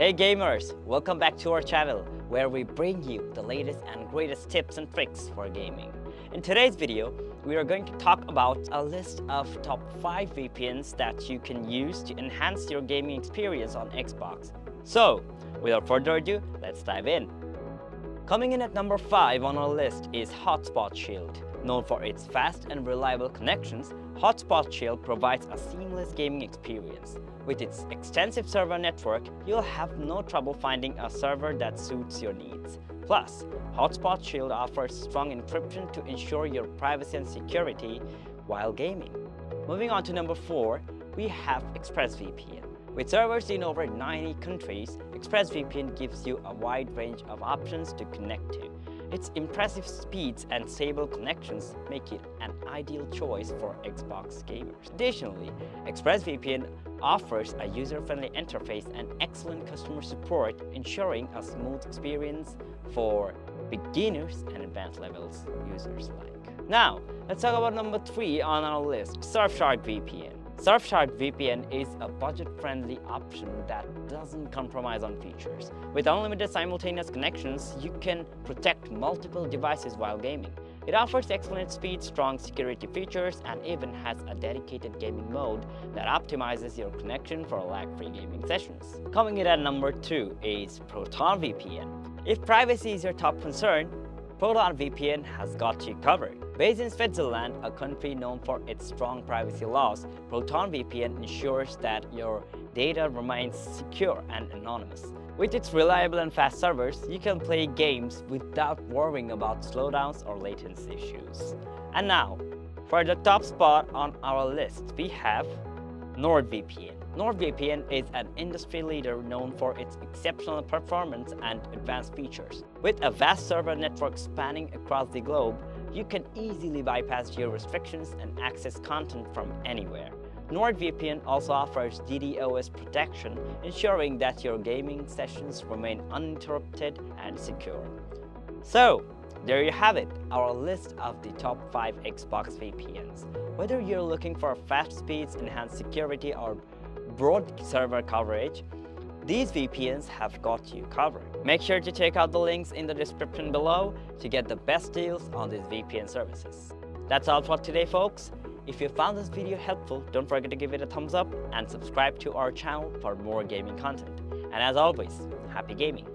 Hey gamers, welcome back to our channel where we bring you the latest and greatest tips and tricks for gaming. In today's video, we are going to talk about a list of top 5 VPNs that you can use to enhance your gaming experience on Xbox. So, without further ado, let's dive in. Coming in at number 5 on our list is Hotspot Shield. Known for its fast and reliable connections, Hotspot Shield provides a seamless gaming experience. With its extensive server network, you'll have no trouble finding a server that suits your needs. Plus, Hotspot Shield offers strong encryption to ensure your privacy and security while gaming. Moving on to number 4, we have ExpressVPN. With servers in over 90 countries, ExpressVPN gives you a wide range of options to connect to. Its impressive speeds and stable connections make it an ideal choice for Xbox gamers. Additionally, ExpressVPN offers a user-friendly interface and excellent customer support, ensuring a smooth experience for beginners and advanced levels users alike. Now, let's talk about number 3 on our list, Surfshark VPN. Surfshark VPN is a budget-friendly option that doesn't compromise on features. With unlimited simultaneous connections, you can protect multiple devices while gaming. It offers excellent speed, strong security features, and even has a dedicated gaming mode that optimizes your connection for lag-free gaming sessions. Coming in at number 2 is Proton VPN. If privacy is your top concern, Proton VPN has got you covered. Based in Switzerland, a country known for its strong privacy laws, Proton VPN ensures that your data remains secure and anonymous. With its reliable and fast servers, you can play games without worrying about slowdowns or latency issues. And now, for the top spot on our list, we have NordVPN. NordVPN is an industry leader known for its exceptional performance and advanced features. With a vast server network spanning across the globe, you can easily bypass geo restrictions and access content from anywhere. NordVPN also offers DDoS protection, ensuring that your gaming sessions remain uninterrupted and secure. So, there you have it, our list of the top 5 Xbox VPNs. Whether you're looking for fast speeds, enhanced security, or broad server coverage, these VPNs have got you covered. Make sure to check out the links in the description below to get the best deals on these VPN services. That's all for today, folks. If you found this video helpful, don't forget to give it a thumbs up and subscribe to our channel for more gaming content. And as always, happy gaming!